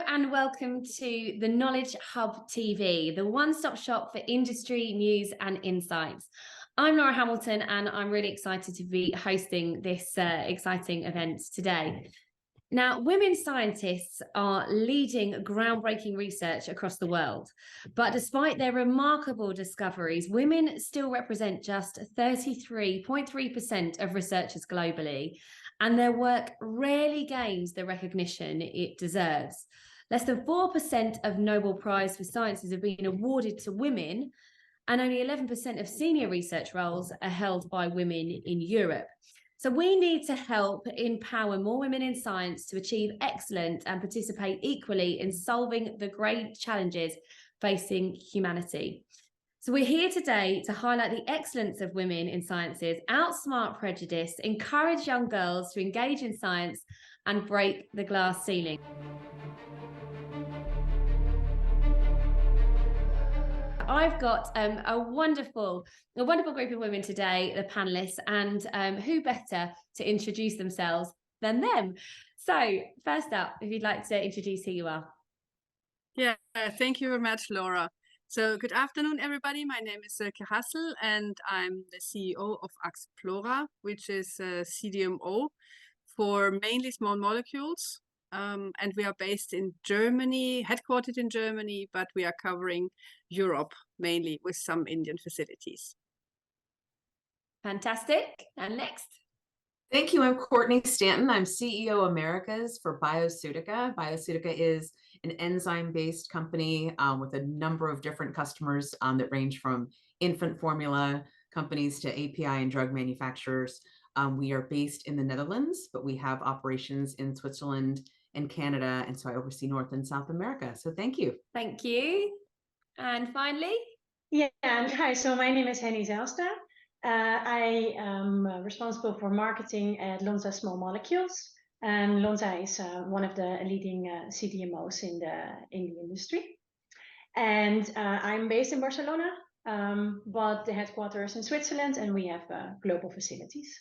and welcome to the Knowledge Hub TV, the one-stop shop for industry, news and insights. I'm Laura Hamilton and I'm really excited to be hosting this exciting event today. Now, women scientists are leading groundbreaking research across the world, but despite their remarkable discoveries, women still represent just 33.3% of researchers globally, and their work rarely gains the recognition it deserves. Less than 4% of Nobel Prize for Sciences have been awarded to women, and only 11% of senior research roles are held by women in Europe. So we need to help empower more women in science to achieve excellence and participate equally in solving the great challenges facing humanity. So we're here today to highlight the excellence of women in sciences, outsmart prejudice, encourage young girls to engage in science and break the glass ceiling. I've got a wonderful group of women today, the panelists, and who better to introduce themselves than them? So first up, if you'd like to introduce who you are. Yeah, thank you very much, Laura. So good afternoon, everybody. My name is Sylke Hassel, and I'm the CEO of Axplora, which is a CDMO for mainly small molecules. And we are based in Germany, headquartered in Germany, but we are covering Europe mainly with some Indian facilities. Fantastic. And next. Thank you. I'm Courtney Stanton. I'm CEO Americas for Bioseutica. Bioseutica is an enzyme-based company with a number of different customers that range from infant formula companies to API and drug manufacturers. We are based in the Netherlands, but we have operations in Switzerland and Canada, and so I oversee North and South America. So thank you. Thank you. And finally? Yeah, and hi, so my name is Henny Zijlstra. I am responsible for marketing at Lonza Small Molecules. And Lonza is one of the leading CDMOs in the industry. And I'm based in Barcelona, but the headquarters is in Switzerland, and we have global facilities.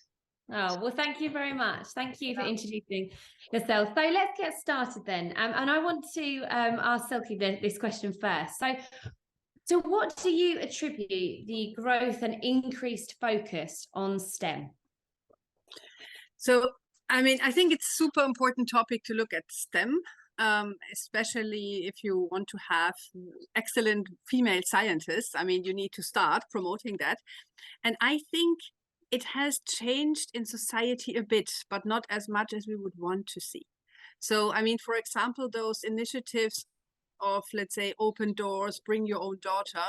Oh, well, thank you very much. Thank you for introducing yourself. So let's get started then. And I want to ask Sylke this question first. So what do you attribute the growth and increased focus on STEM? So, I mean, I think it's super important topic to look at STEM, especially if you want to have excellent female scientists. I mean, you need to start promoting that. And I think it has changed in society a bit, but not as much as we would want to see. So, I mean, for example, those initiatives of, let's say, open doors, bring your own daughter,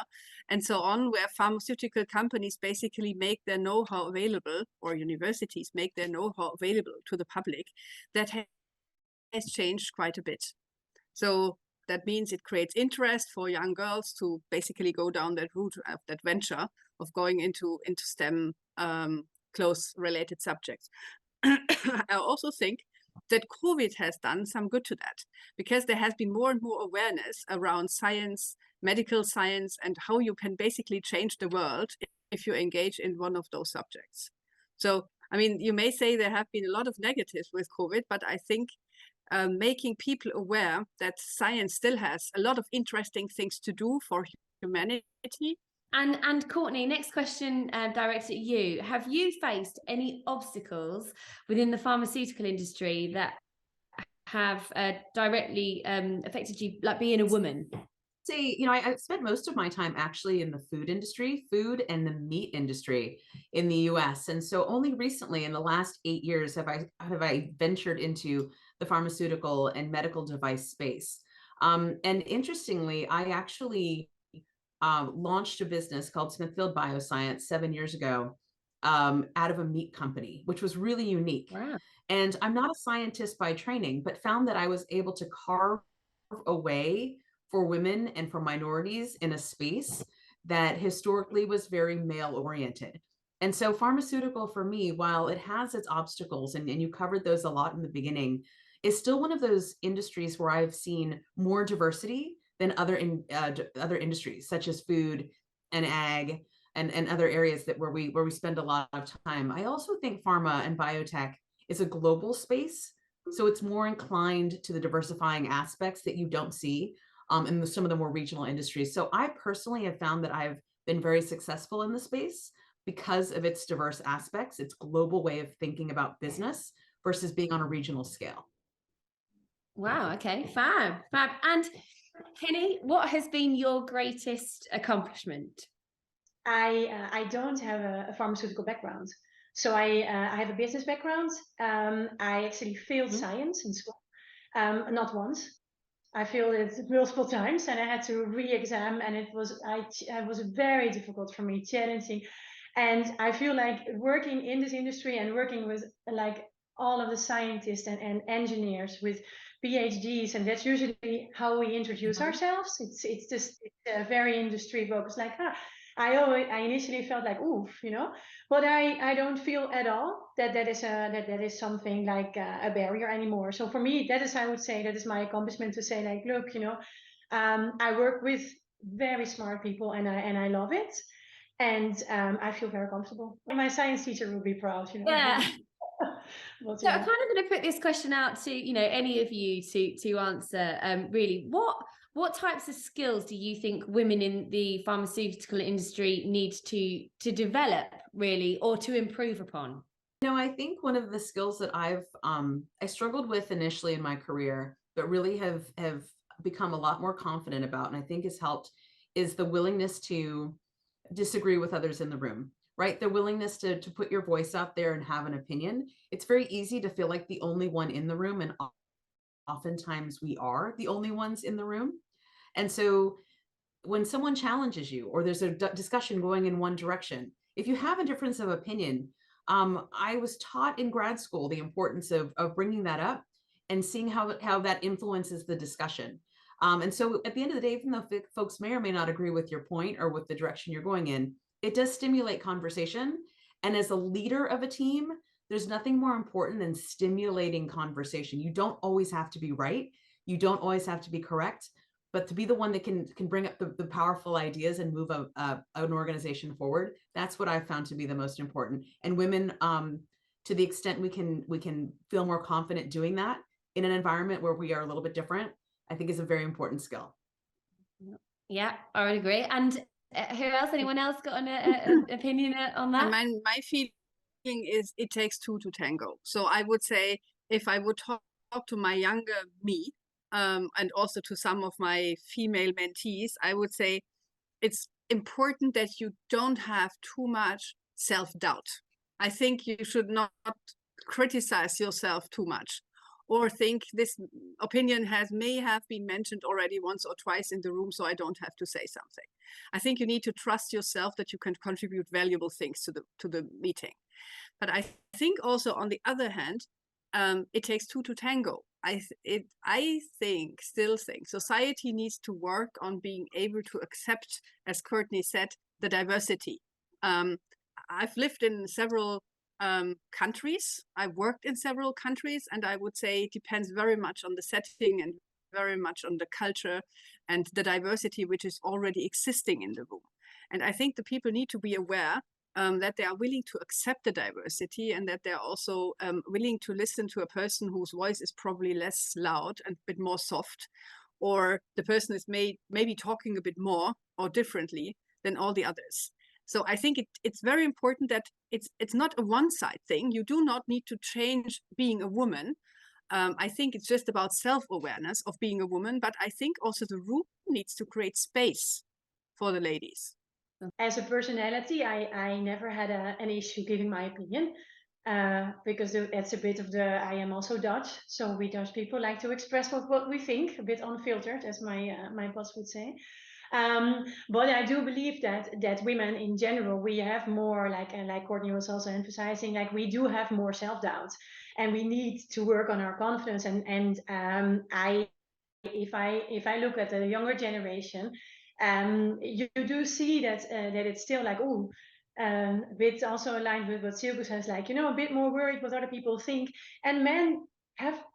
and so on, where pharmaceutical companies basically make their know-how available, or universities make their know-how available to the public, that has changed quite a bit. So that means it creates interest for young girls to basically go down that route of that venture of going into STEM close related subjects. I also think that COVID has done some good to that, because there has been more and more awareness around science, medical science, and how you can basically change the world if you engage in one of those subjects. So, I mean, you may say there have been a lot of negatives with COVID, but I think making people aware that science still has a lot of interesting things to do for humanity. And Courtney, next question directed at you. Have you faced any obstacles within the pharmaceutical industry that have directly affected you, like being a woman? Say, you know, I spent most of my time actually in the food industry, food and the meat industry in the US. And so only recently in the last 8 years have I ventured into the pharmaceutical and medical device space. And interestingly, I actually launched a business called Smithfield Bioscience 7 years ago out of a meat company, which was really unique. Wow. And I'm not a scientist by training, but found that I was able to carve a way for women and for minorities in a space that historically was very male oriented. And so pharmaceutical for me, while it has its obstacles, and you covered those a lot in the beginning, is still one of those industries where I've seen more diversity than other industries, such as food and ag and other areas that where we spend a lot of time. I also think pharma and biotech is a global space So it's more inclined to the diversifying aspects that you don't see in some of the more regional industries. So I personally have found that I've been very successful in the space because of its diverse aspects, its global way of thinking about business versus being on a regional scale. Wow. Okay. Fab. And Henny, what has been your greatest accomplishment? I don't have a pharmaceutical background. So I have a business background. I actually failed science in school, not once. I failed it multiple times, and I had to re-exam, and it was very difficult for me, challenging. And I feel like working in this industry and working with like all of the scientists and engineers with PhDs, and that's usually how we introduce ourselves. It's just very industry focused. Like, I initially felt like oof, but I don't feel at all that that is something like a barrier anymore. So for me, I would say that is my accomplishment, to say like, look, I work with very smart people, and I love it. And I feel very comfortable. My science teacher will be proud, Yeah. But, So I'm kind of going to put this question out to, any of you to answer. Really, what types of skills do you think women in the pharmaceutical industry need to develop, really, or to improve upon? I think one of the skills that I struggled with initially in my career, but really have become a lot more confident about, and I think has helped, is the willingness to disagree with others in the room, right? The willingness to put your voice out there and have an opinion. It's very easy to feel like the only one in the room, and oftentimes we are the only ones in the room. And so when someone challenges you, or there's a discussion going in one direction, if you have a difference of opinion, I was taught in grad school the importance of bringing that up and seeing how that influences the discussion. And so at the end of the day, even though folks may or may not agree with your point or with the direction you're going in, it does stimulate conversation. And as a leader of a team, there's nothing more important than stimulating conversation. You don't always have to be right. You don't always have to be correct, but to be the one that can bring up the powerful ideas and move an organization forward. That's what I've found to be the most important. And women, to the extent we can feel more confident doing that in an environment where we are a little bit different, I think is a very important skill. Yeah, I would agree. And who else? Anyone else got an opinion on that? And my feeling is it takes two to tango. So I would say, if I would talk to my younger me, and also to some of my female mentees, I would say it's important that you don't have too much self-doubt. I think you should not criticize yourself too much, or think this opinion may have been mentioned already once or twice in the room, so I don't have to say something. I think you need to trust yourself that you can contribute valuable things to the meeting. But I think also, on the other hand, it takes two to tango. I still think society needs to work on being able to accept, as Courtney said, the diversity. I've lived in several countries. I worked in several countries, and I would say it depends very much on the setting and very much on the culture and the diversity which is already existing in the room. And I think the people need to be aware that they are willing to accept the diversity, and that they're also willing to listen to a person whose voice is probably less loud and a bit more soft, or the person is maybe talking a bit more or differently than all the others. So I think it's very important that it's not a one-side thing. You do not need to change being a woman. I think it's just about self-awareness of being a woman, but I think also the room needs to create space for the ladies. As a personality, I never had an issue giving my opinion, because that's a bit of I am also Dutch, so we Dutch people like to express what we think, a bit unfiltered, as my boss would say. But I do believe that women in general, we have more, like Courtney was also emphasizing, like we do have more self-doubt, and we need to work on our confidence. And if I look at the younger generation, you do see that it's still like, a bit also aligned with what Sylke says, like, a bit more worried what other people think. And men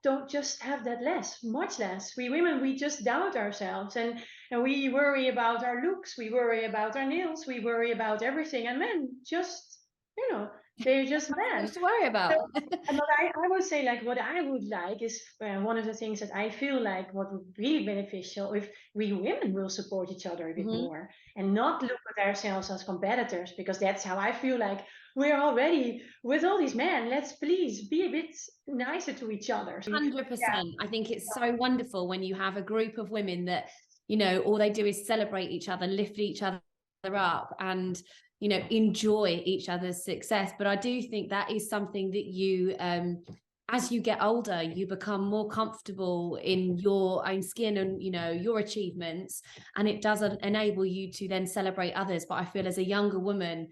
don't just have that much less. We women, we just doubt ourselves, and we worry about our looks, we worry about our nails, we worry about everything. And men just you know, they're just men. Much to worry about. But I would say, like, what I would like is one of the things that I feel like what would be beneficial if we women will support each other a bit more and not look at ourselves as competitors, because that's how I feel like we're already with all these men. Let's please be a bit nicer to each other. 100%. I think it's so wonderful when you have a group of women that, you know, all they do is celebrate each other, lift each other up, and, you know, enjoy each other's success. But I do think that is something that you, as you get older, you become more comfortable in your own skin and, you know, your achievements, and it doesn't enable you to then celebrate others. But I feel as a younger woman,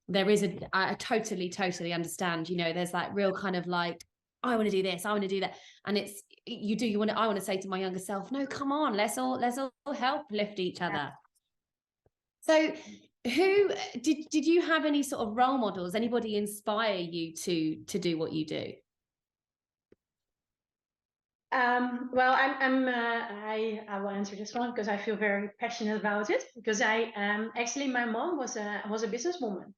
there is I totally understand, you know, there's that real kind of like, I want to do this, I want to do that. And it's, I want to say to my younger self, no, come on, let's all help lift each other. So who did you have any sort of role models? Anybody inspire you to do what you do? Well, I will answer this one because I feel very passionate about it, because I actually, my mom was a businesswoman,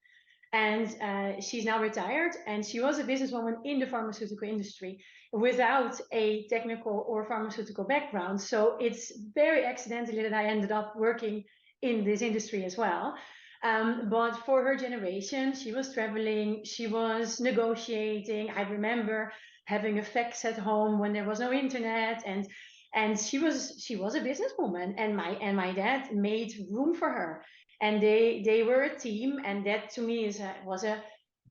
and she's now retired, and she was a businesswoman in the pharmaceutical industry without a technical or pharmaceutical background. So it's very accidentally that I ended up working in this industry as well. But for her generation, she was traveling, she was negotiating. I remember having a fax at home when there was no internet, and she was a businesswoman, and my dad made room for her, and they were a team, and that to me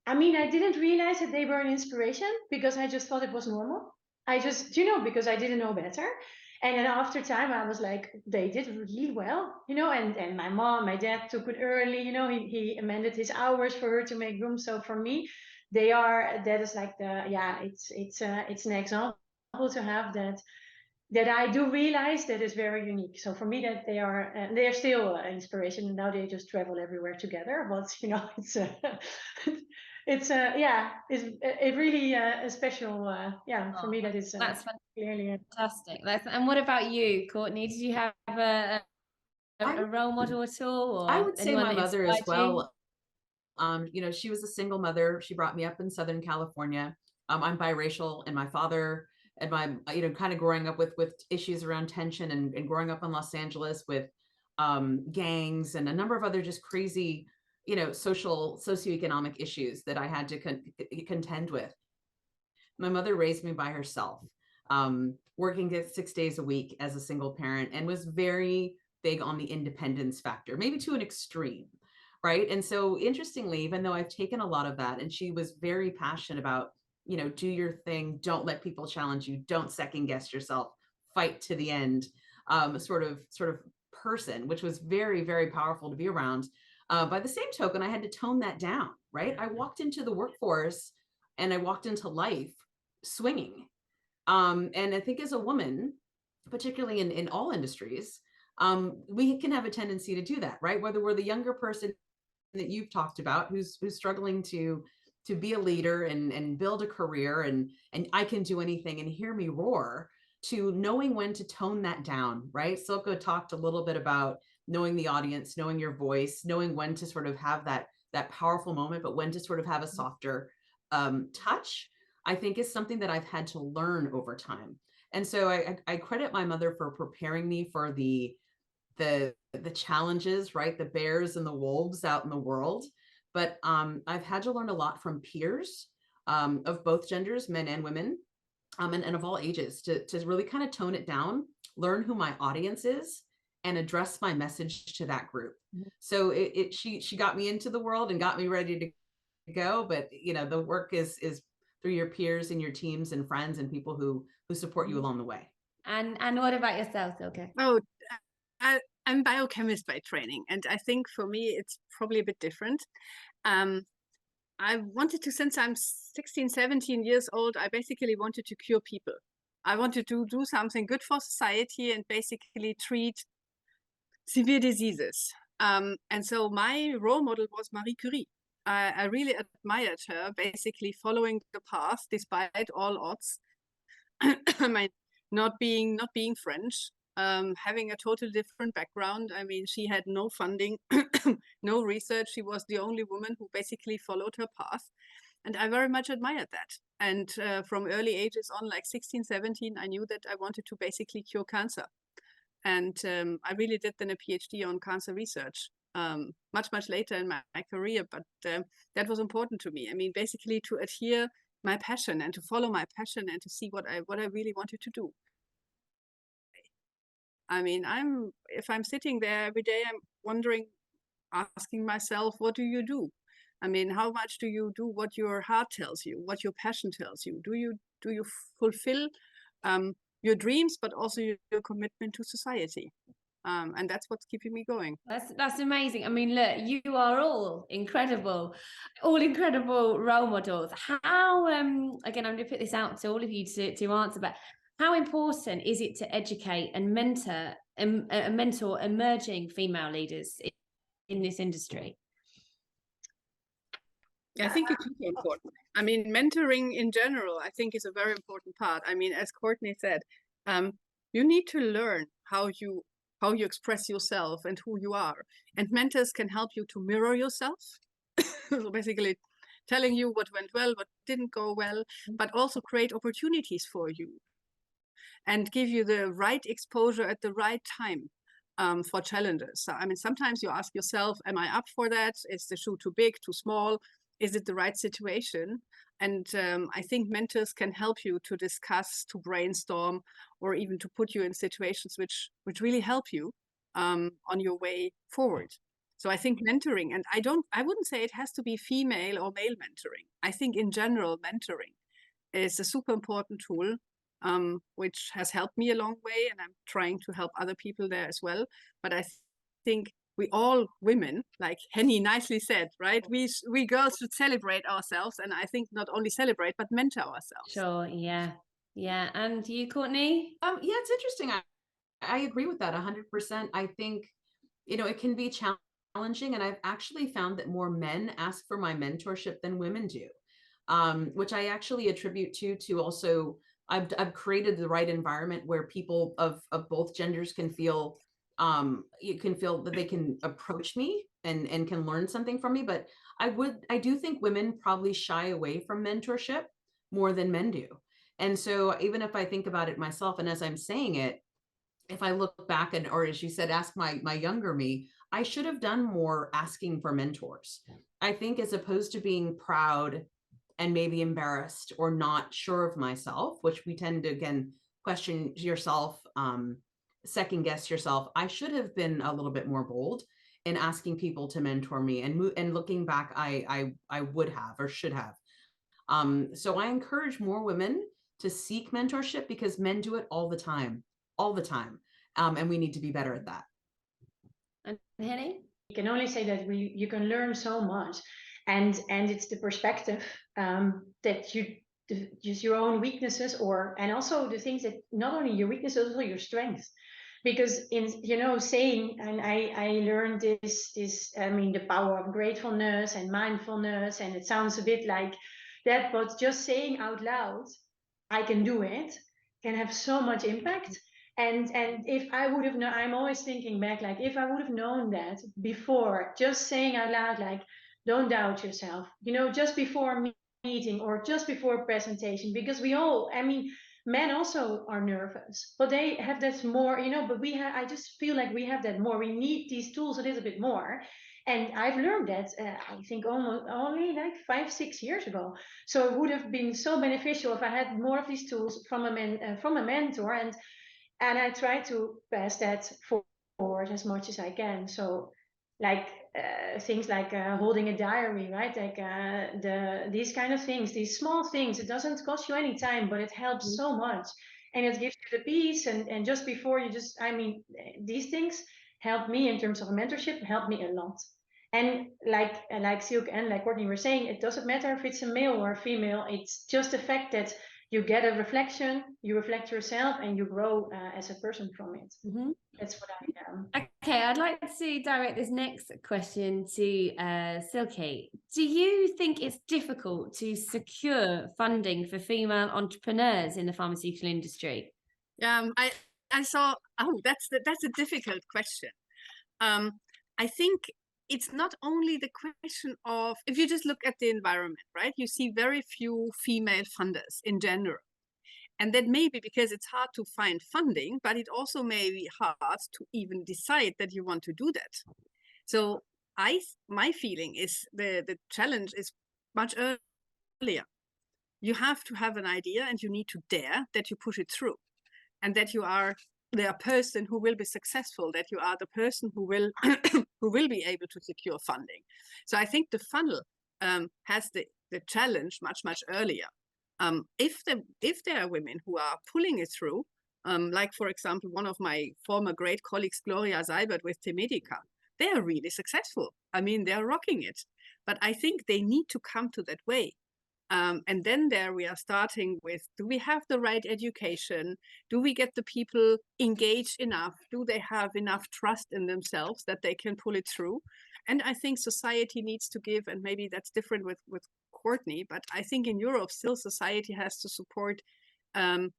I mean, I didn't realize that they were an inspiration because I just thought it was normal. I just, you know, because I didn't know better. And then after time, I was like, they did really well, you know, and my dad took it early, you know, he amended his hours for her to make room. So for me, that is like it's an example to have that I do realize that is very unique. So for me, that they are still an inspiration. Now they just travel everywhere together. But you know, it's really a special for me. That is that's clearly fantastic. And what about you, Courtney? Did you have a role model at all? Or I would say my mother as well. You know, she was a single mother. She brought me up in Southern California. I'm biracial, and my father and my, you know, kind of growing up with issues around tension and growing up in Los Angeles with gangs and a number of other just crazy, you know, socioeconomic issues that I had to contend with. My mother raised me by herself, working 6 days a week as a single parent, and was very big on the independence factor, maybe to an extreme. Right. And so interestingly, even though I've taken a lot of that, and she was very passionate about, you know, do your thing, don't let people challenge you, don't second guess yourself, fight to the end, sort of person, which was very, very powerful to be around. By the same token, I had to tone that down. Right. I walked into the workforce and I walked into life swinging. And I think as a woman, particularly in all industries, we can have a tendency to do that, right? Whether we're the younger person that you've talked about who's struggling to be a leader and build a career and I can do anything and hear me roar, to knowing when to tone that down, right? Sylke talked a little bit about knowing the audience, knowing your voice, knowing when to sort of have that powerful moment, but when to sort of have a softer touch, I think is something that I've had to learn over time. And so I credit my mother for preparing me for the challenges, right? The bears and the wolves out in the world. But I've had to learn a lot from peers of both genders, men and women, and of all ages, to really kind of tone it down, learn who my audience is, and address my message to that group. Mm-hmm. So she got me into the world and got me ready to go. But you know, the work is through your peers and your teams and friends and people who support you along the way. And what about yourself, Sylke? Oh, I'm biochemist by training, and I think for me it's probably a bit different. I wanted to, since I'm 16, 17 years old, I basically wanted to cure people. I wanted to do something good for society and basically treat severe diseases. And so my role model was Marie Curie. I really admired her, basically following the path despite all odds. I mean, not being French, having a totally different background. I mean, she had no funding, no research. She was the only woman who basically followed her path. And I very much admired that. And from early ages on, like 16, 17, I knew that I wanted to basically cure cancer. And I really did then a PhD on cancer research much later in my career. But that was important to me. I mean, basically to adhere my passion and to follow my passion and to see what I really wanted to do. I mean, if I'm sitting there every day, I'm wondering, asking myself, what do you do? I mean, how much do you do what your heart tells you, what your passion tells you? Do you fulfill your dreams, but also your commitment to society? And that's what's keeping me going. That's amazing. I mean, look, you are all incredible role models. How again, I'm going to put this out to all of you to answer, but how important is it to educate and mentor emerging female leaders in this industry? I think it's super important. I mean, mentoring in general, I think, is a very important part. I mean, as Courtney said, you need to learn how you express yourself and who you are. And mentors can help you to mirror yourself. So basically telling you what went well, what didn't go well, but also create opportunities for you and give you the right exposure at the right time for challenges. So, I mean, sometimes you ask yourself, am I up for that? Is the shoe too big, too small? Is it the right situation? And I think mentors can help you to discuss, to brainstorm, or even to put you in situations which really help you on your way forward. So I think mentoring, and I wouldn't say it has to be female or male mentoring. I think in general, mentoring is a super important tool, which has helped me a long way, and I'm trying to help other people there as well. But I think we all women, like Henny nicely said, right? We girls should celebrate ourselves, and I think not only celebrate, but mentor ourselves. Sure, yeah. And you, Courtney? Yeah, it's interesting. I agree with that 100%. I think, it can be challenging, and I've actually found that more men ask for my mentorship than women do, which I actually attribute to also I've created the right environment where people of both genders can feel you can feel that they can approach me and can learn something from me. But I do think women probably shy away from mentorship more than men do. And so even if I think about it myself, and as I'm saying it, if I look back or as you said, ask my younger me, I should have done more asking for mentors. I think as opposed to being proud and maybe embarrassed or not sure of myself, which we tend to, again, question yourself, second guess yourself. I should have been a little bit more bold in asking people to mentor me, and looking back, I would have or should have. So I encourage more women to seek mentorship because men do it all the time. And we need to be better at that. And Henny? You can only say that you can learn so much, and it's the perspective that you use your own weaknesses, and also the things that not only your weaknesses, also your strengths. Because in saying, and I learned this I mean, the power of gratefulness and mindfulness, and it sounds a bit like that, but just saying out loud, I can do it, can have so much impact. And if I would have known, I'm always thinking back, like if I would have known that before, just saying out loud, like, don't doubt yourself, just before a meeting or just before a presentation, because we all, I mean, men also are nervous, but they have that more, but I just feel like we have that more. We need these tools a little bit more. And I've learned that, I think only like 5-6 years ago. So it would have been so beneficial if I had more of these tools from a mentor. And I try to pass that forward as much as I can. So like things like holding a diary, right? Like these kind of things, these small things, it doesn't cost you any time, but it helps so much. And it gives you the peace. And just before these things help me in terms of mentorship, help me a lot. And like Sylke and like Courtney were saying, it doesn't matter if it's a male or a female. It's just the fact that you get a reflection, you reflect yourself, and you grow as a person from it. Mm-hmm. That's what I Okay, I'd like to direct this next question to Sylke. Do you think it's difficult to secure funding for female entrepreneurs in the pharmaceutical industry? Yeah, I saw, oh, that's a difficult question. I think it's not only the question of, if you just look at the environment, right? You see very few female funders in general. And that may be because it's hard to find funding, but it also may be hard to even decide that you want to do that. So my feeling is the challenge is much earlier. You have to have an idea and you need to dare that you push it through, and that you are the person who will be successful, that you are the person who will who will be able to secure funding. So I think the funnel has the challenge much earlier. If there are women who are pulling it through, like for example one of my former great colleagues, Gloria Seibert with Temedica, they are really successful. I mean, they are rocking it. But I think they need to come to that way. And then there we are starting with, do we have the right education? Do we get the people engaged enough? Do they have enough trust in themselves that they can pull it through? And I think society needs to give, and maybe that's different with Courtney, but I think in Europe still society has to support, has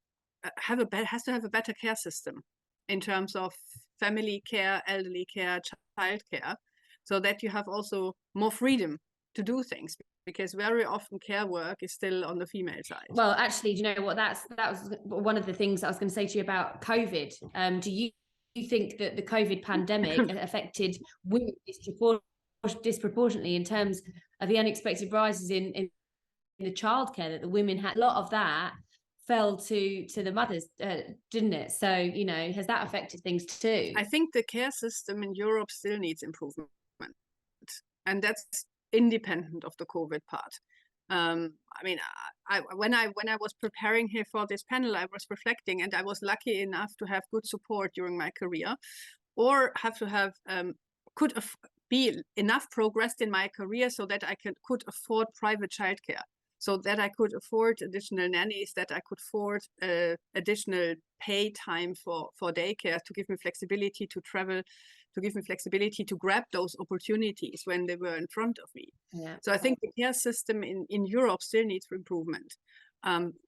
to have a better care system in terms of family care, elderly care, child care, so that you have also more freedom to do things, because very often care work is still on the female side. Well, actually, do you know what, that was one of the things I was going to say to you about COVID. Do you think that the COVID pandemic affected women disproportionately in terms of the unexpected rises in the childcare that the women had? A lot of that fell to the mothers, didn't it? So, you know, has that affected things too? I think the care system in Europe still needs improvement, and that's independent of the COVID part. I mean, when I was preparing here for this panel, I was reflecting, and I was lucky enough to have good support during my career, or have to have be enough progressed in my career so that I could afford private childcare, so that I could afford additional nannies, that I could afford additional pay time for daycare, to give me flexibility to travel, to give me flexibility to grab those opportunities when they were in front of me. Yeah. So I think the care system in Europe still needs improvement.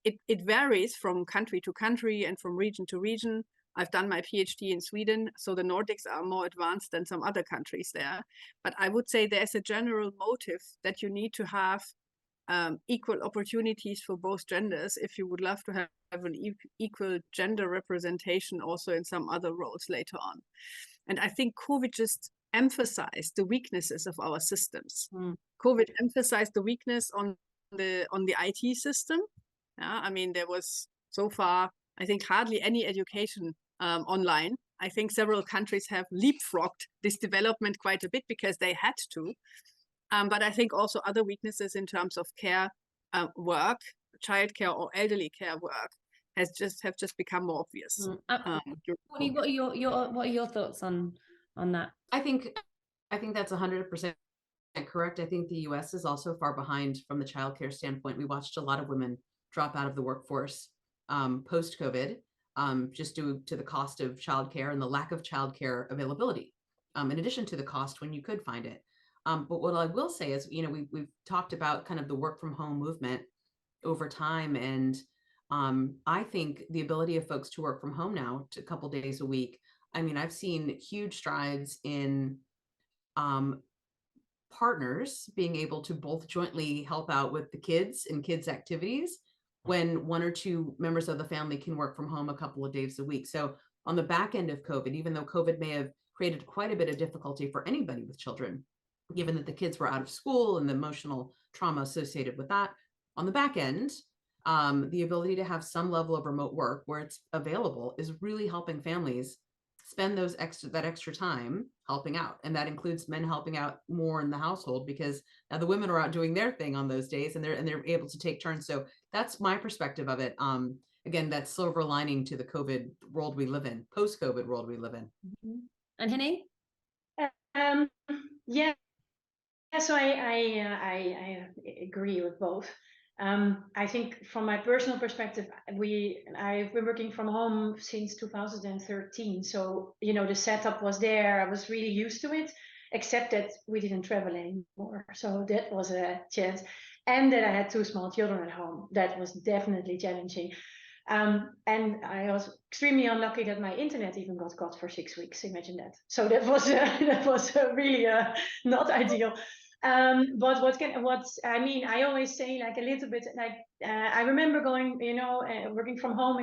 It varies from country to country and from region to region. I've done my PhD in Sweden, so the Nordics are more advanced than some other countries there. But I would say there's a general motive that you need to have equal opportunities for both genders if you would love to have an equal gender representation also in some other roles later on. And I think COVID just emphasized the weaknesses of our systems. COVID emphasized the weakness on the IT system. I mean, there was so far, I think, hardly any education online. I think several countries have leapfrogged this development quite a bit because they had to. But I think also other weaknesses in terms of care work, childcare or elderly care work have just become more obvious. Courtney, what are your thoughts on that? I think that's 100% correct. I think the US is also far behind from the childcare standpoint. We watched a lot of women drop out of the workforce post-COVID, just due to the cost of childcare and the lack of childcare availability, in addition to the cost when you could find it. But what I will say is, you know, we've talked about kind of the work from home movement over time, and I think the ability of folks to work from home now to a couple days a week. I mean, I've seen huge strides in partners being able to both jointly help out with the kids and kids' activities when one or two members of the family can work from home a couple of days a week. So on the back end of COVID, even though COVID may have created quite a bit of difficulty for anybody with children, given that the kids were out of school and the emotional trauma associated with that, on the back end, the ability to have some level of remote work where it's available is really helping families spend that extra time helping out. And that includes men helping out more in the household, because now the women are out doing their thing on those days, and they're able to take turns. So that's my perspective of it. Again, that silver lining to the COVID world we live in, post-COVID world we live in. And Henny? Yeah, so I agree with both. I think from my personal perspective, I've been working from home since 2013. So, you know, the setup was there. I was really used to it, except that we didn't travel anymore. So that was a chance. And that I had two small children at home. That was definitely challenging. And I was extremely unlucky that my internet even got cut for 6 weeks. Imagine that. So that was really not ideal. But I always say, like, a little bit, like, I remember going, working from home.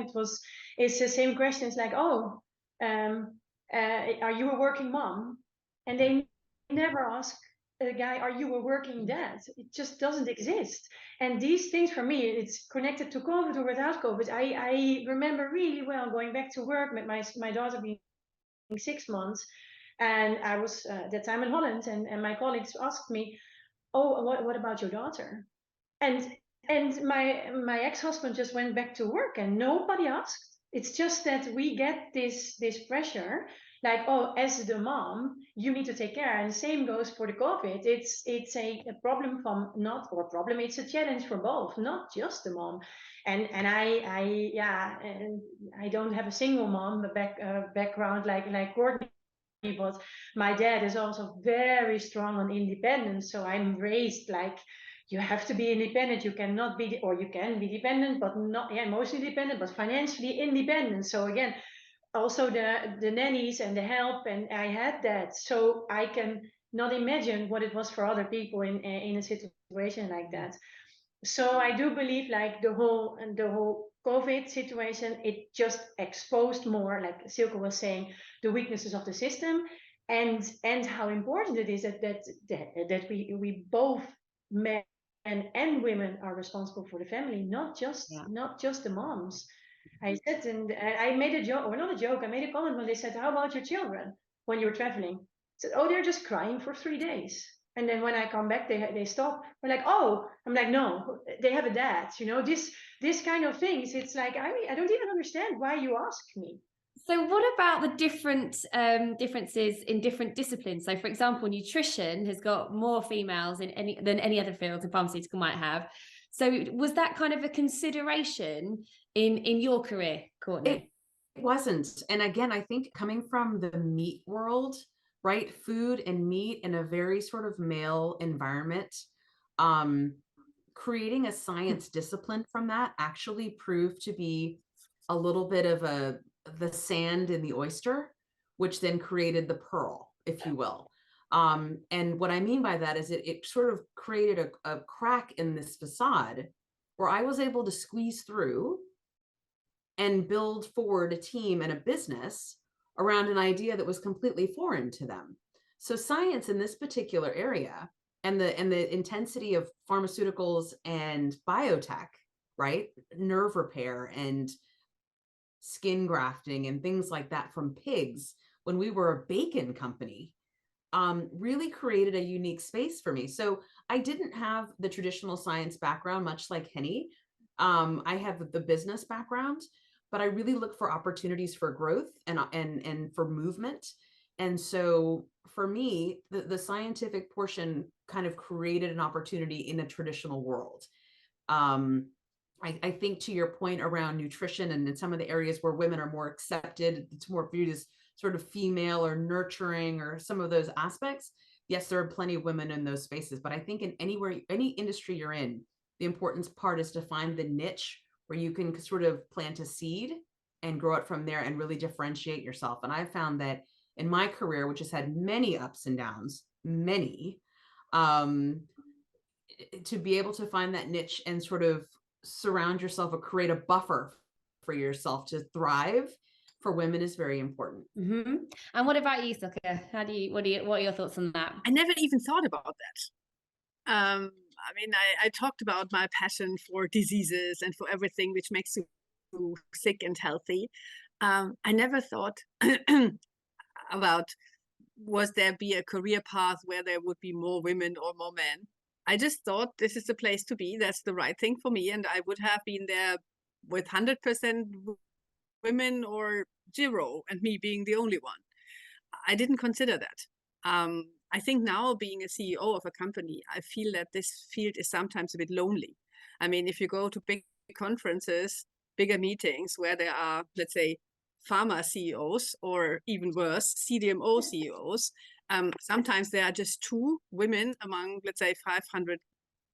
It's the same questions, like, oh, are you a working mom? And they never ask a guy, are you a working dad? It just doesn't exist. And these things, for me, it's connected to COVID or without COVID. I remember really well going back to work with my daughter being 6 months, and I was at that time in Holland, and my colleagues asked me, oh, what about your daughter? And my ex-husband just went back to work, and nobody asked. It's just that we get this pressure, like, oh, as the mom, you need to take care. And same goes for the COVID. It's a problem from not or problem. It's a challenge for both, not just the mom. And I don't have a single mom background like Courtney, but my dad is also very strong on independence. So I'm raised like, you have to be independent. You cannot be, or you can be dependent, but not emotionally dependent, but financially independent. So again, also the nannies and the help, and I had that. So I can not imagine what it was for other people in a situation like that. So I do believe, like, the whole COVID situation, it just exposed more, like Sylke was saying, the weaknesses of the system, and how important it is that we both, men and women, are responsible for the family, not just the moms. I said, and I made a joke, or not a joke, I made a comment when they said, how about your children when you're traveling? I said, oh, they're just crying for 3 days. And then when I come back, they stop. We're like, oh, I'm like, no, they have a dad. This kind of things. It's like, I don't even understand why you ask me. So what about the differences in different disciplines? So, for example, nutrition has got more females than any other field in pharmaceutical might have. So was that kind of a consideration in your career, Courtney? It wasn't. And again, I think coming from the meat world, right? Food and meat in a very sort of male environment, creating a science discipline from that actually proved to be a little bit of the sand in the oyster, which then created the pearl, if you will. And what I mean by that is it sort of created a crack in this facade where I was able to squeeze through and build forward a team and a business around an idea that was completely foreign to them. So science in this particular area and the intensity of pharmaceuticals and biotech, right? Nerve repair and skin grafting and things like that from pigs when we were a bacon company, really created a unique space for me. So I didn't have the traditional science background, much like Henny. I have the business background, but I really look for opportunities for growth and for movement. And so for me, the scientific portion kind of created an opportunity in a traditional world. I think to your point around nutrition and in some of the areas where women are more accepted, it's more viewed as sort of female or nurturing or some of those aspects. Yes, there are plenty of women in those spaces, but I think in any industry you're in, the important part is to find the niche where you can sort of plant a seed and grow it from there and really differentiate yourself. And I've found that in my career, which has had many ups and downs, to be able to find that niche and sort of surround yourself or create a buffer for yourself to thrive for women is very important. Mm-hmm. And what about you, Sylke? What are your thoughts on that? I never even thought about that. I mean, I talked about my passion for diseases and for everything which makes you sick and healthy. I never thought about, was there be a career path where there would be more women or more men? I just thought this is the place to be. That's the right thing for me. And I would have been there with 100% women or 0, and me being the only one. I didn't consider that. I think now, being a CEO of a company, I feel that this field is sometimes a bit lonely. I mean, if you go to big conferences, bigger meetings where there are, let's say, pharma CEOs or even worse, CDMO CEOs, sometimes there are just 2 women among, let's say, 500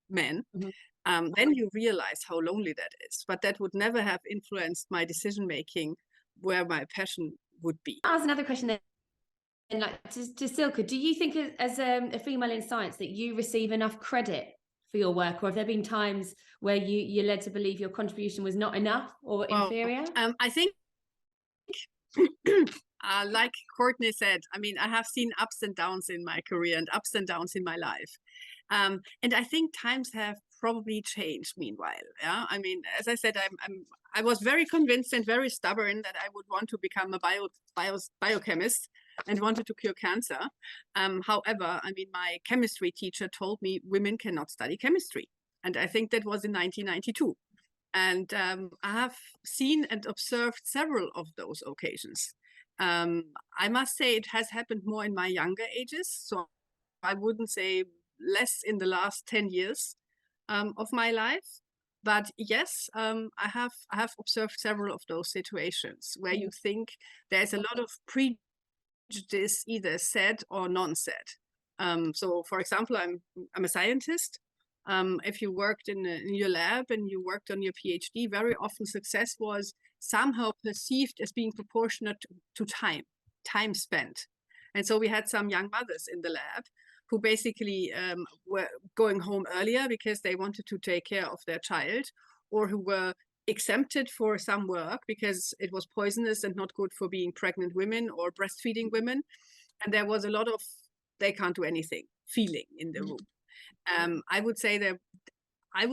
men. Mm-hmm. then you realize how lonely that is. But that would never have influenced my decision making where my passion would be. I'll ask another question then. And like to Sylke, do you think as a female in science that you receive enough credit for your work, or have there been times where you're led to believe your contribution was not enough or inferior? I think like Courtney said, I mean, I have seen ups and downs in my career and ups and downs in my life. And I think times have probably changed meanwhile. Yeah, I mean, as I said, I was very convinced and very stubborn that I would want to become a biochemist and wanted to cure cancer. However, I mean, my chemistry teacher told me women cannot study chemistry. And I think that was in 1992. And I have seen and observed several of those occasions. I must say it has happened more in my younger ages. So I wouldn't say less in the last 10 years of my life. But yes, I have observed several of those situations where you think there's a lot of prejudice, either said or non-said. So for example, I'm a scientist. If you worked in your lab and you worked on your PhD, very often success was somehow perceived as being proportionate to time spent. And so we had some young mothers in the lab who basically were going home earlier because they wanted to take care of their child, or who were exempted for some work because it was poisonous and not good for being pregnant women or breastfeeding women. And there was a lot of, they can't do anything, feeling in the room. I would say that I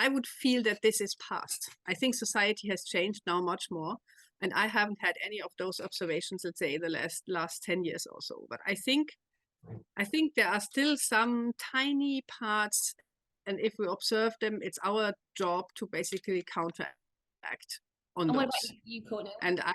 would feel that this is past. I think society has changed now much more. And I haven't had any of those observations, let's say, the last 10 years or so. But I think there are still some tiny parts, and if we observe them, it's our job to basically counteract on those. What about you, Courtney? And I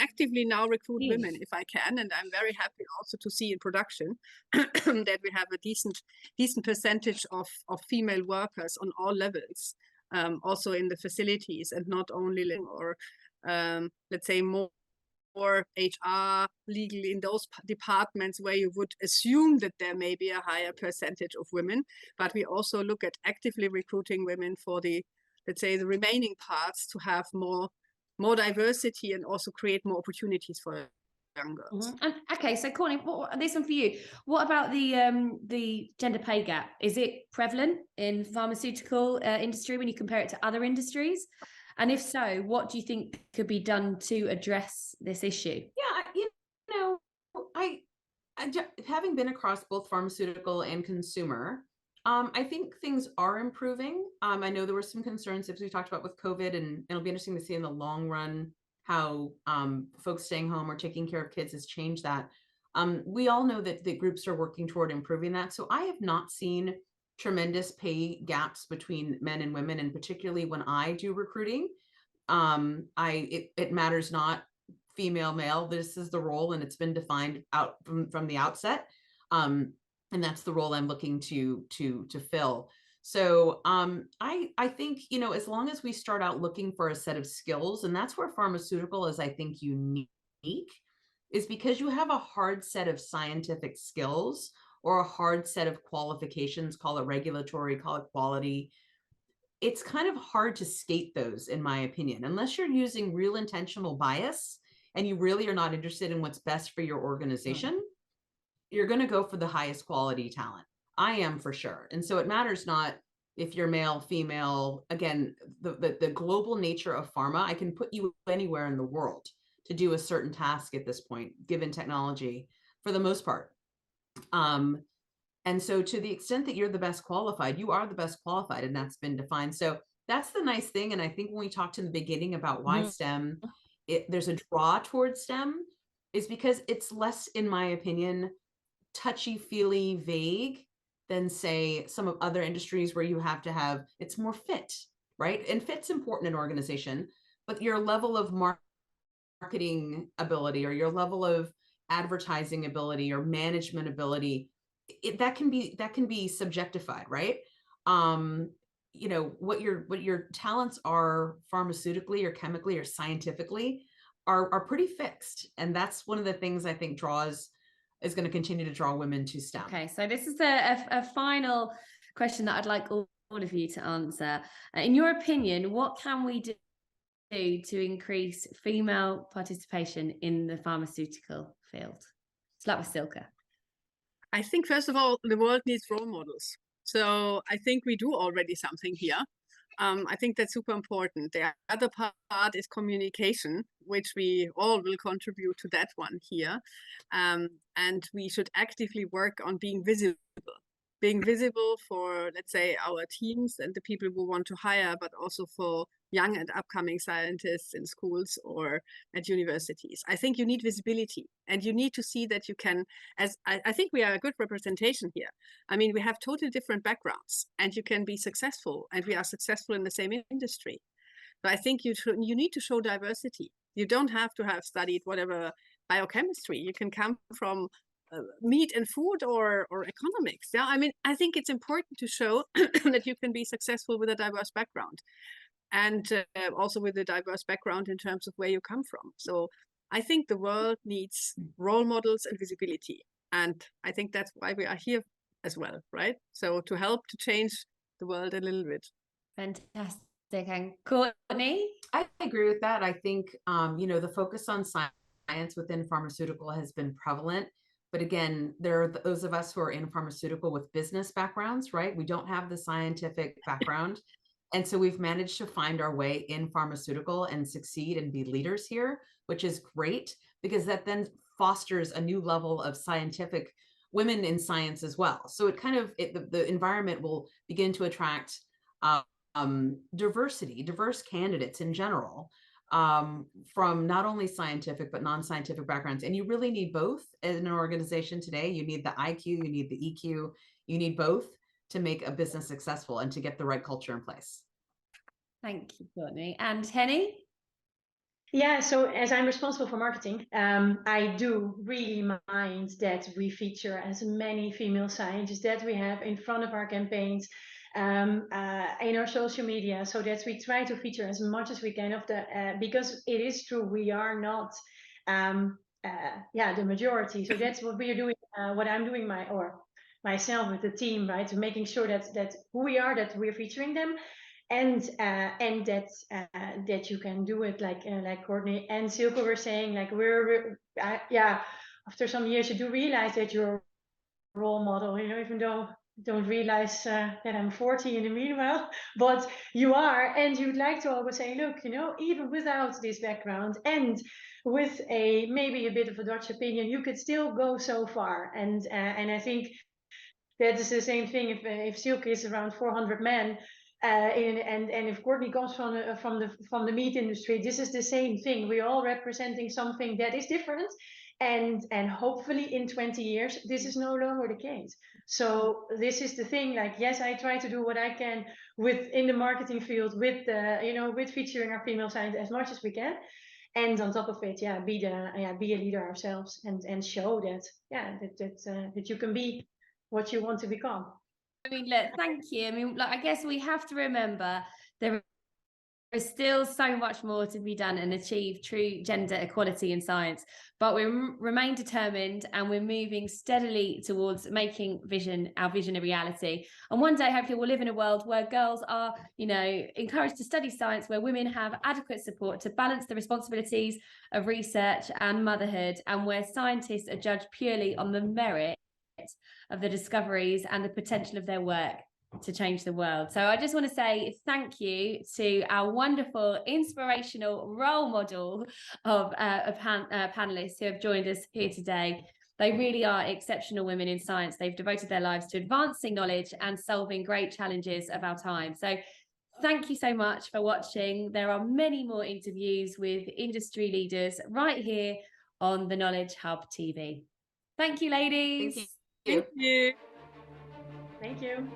actively now recruit women if I can, and I'm very happy also to see in production that we have a decent percentage of female workers on all levels, also in the facilities, and not only or let's say more HR, legal, in those departments where you would assume that there may be a higher percentage of women. But we also look at actively recruiting women for the, let's say, the remaining parts, to have more diversity and also create more opportunities for young girls. And okay, so Courtney, this one for you. What about the gender pay gap? Is it prevalent in pharmaceutical industry when you compare it to other industries? And if so, what do you think could be done to address this issue? Yeah, I having been across both pharmaceutical and consumer, I think things are improving. I know there were some concerns, as we talked about, with COVID, and it'll be interesting to see in the long run how folks staying home or taking care of kids has changed that. We all know that the groups are working toward improving that. So I have not seen tremendous pay gaps between men and women, and particularly when I do recruiting, it matters not female, male. This is the role, and it's been defined out from the outset. And that's the role I'm looking to fill. So I think, as long as we start out looking for a set of skills, and that's where pharmaceutical is, I think, unique, is because you have a hard set of scientific skills or a hard set of qualifications, call it regulatory, call it quality. It's kind of hard to skate those, in my opinion, unless you're using real intentional bias and you really are not interested in what's best for your organization. You're going to go for the highest quality talent. I am, for sure. And so it matters not if you're male, female. Again, the global nature of pharma, I can put you anywhere in the world to do a certain task at this point, given technology, for the most part. And so to the extent that you're the best qualified, you are the best qualified, and that's been defined. So that's the nice thing. And I think when we talked in the beginning about why STEM, there's a draw towards STEM, is because it's less, in my opinion, touchy-feely, vague than, say, some of other industries where you have to have, it's more fit, right? And fit's important in an organization, but your level of marketing ability, or your level of advertising ability, or management ability, that can be subjectified, right? What your talents are pharmaceutically or chemically or scientifically are pretty fixed. And that's one of the things I think is going to continue to draw women to STEM. Okay, so this is a final question that I'd like all of you to answer. In your opinion, what can we do to increase female participation in the pharmaceutical field? Start with Sylke. I think, first of all, the world needs role models. So I think we do already something here. I think that's super important. The other part is communication, which we all will contribute to that one here. And we should actively work on being visible for, let's say, our teams and the people we want to hire, but also for young and upcoming scientists in schools or at universities. I think you need visibility, and you need to see that you can, as I think we are a good representation here. I mean, we have totally different backgrounds, and you can be successful, and we are successful in the same industry. So I think you need to show diversity. You don't have to have studied whatever biochemistry. You can come from meat and food or economics. Yeah, I mean, I think it's important to show that you can be successful with a diverse background, and also with a diverse background in terms of where you come from. So I think the world needs role models and visibility, and I think that's why we are here as well, right? So to help to change the world a little bit. Fantastic. And Courtney? I agree with that. I think the focus on science within pharmaceutical has been prevalent. But again, there are those of us who are in pharmaceutical with business backgrounds, right? We don't have the scientific background. And so we've managed to find our way in pharmaceutical and succeed and be leaders here, which is great, because that then fosters a new level of scientific women in science as well. So it kind of, the environment will begin to attract diverse candidates in general, from not only scientific, but non-scientific backgrounds. And you really need both in an organization today. You need the IQ, you need the EQ, you need both to make a business successful and to get the right culture in place. Thank you, Courtney. And Henny? Yeah, so as I'm responsible for marketing, I do really mind that we feature as many female scientists that we have in front of our campaigns, in our social media, so that we try to feature as much as we can of the, because it is true, we are not, the majority. So that's what we are doing, what I'm doing myself with the team, right? To making sure that who we are, that we're featuring them, and that you can do it like Courtney and Sylke were saying, like after some years you do realize that you're a role model, even though you don't realize that I'm 40 in the meanwhile, but you are, and you'd like to always say, look, even without this background and with maybe a bit of a Dutch opinion, you could still go so far. And I think that is the same thing if Sylke is around 400 men, and if Courtney comes from the meat industry, this is the same thing. We're all representing something that is different, and hopefully in 20 years this is no longer the case. So this is the thing. Like, yes, I try to do what I can in the marketing field with with featuring our female scientists as much as we can, and on top of it, be a leader ourselves and show that you can be what you want to become. I mean, look, thank you. I mean, I guess we have to remember there is still so much more to be done and achieve true gender equality in science, but we remain determined, and we're moving steadily towards making our vision a reality. And one day, hopefully, we'll live in a world where girls are, encouraged to study science, where women have adequate support to balance the responsibilities of research and motherhood, and where scientists are judged purely on the merit of the discoveries and the potential of their work to change the world. So I just want to say thank you to our wonderful, inspirational role model of panelists who have joined us here today. They really are exceptional women in science. They've devoted their lives to advancing knowledge and solving great challenges of our time. So thank you so much for watching. There are many more interviews with industry leaders right here on the Knowledge Hub TV. Thank you, ladies. Thank you. Thank you. Thank you.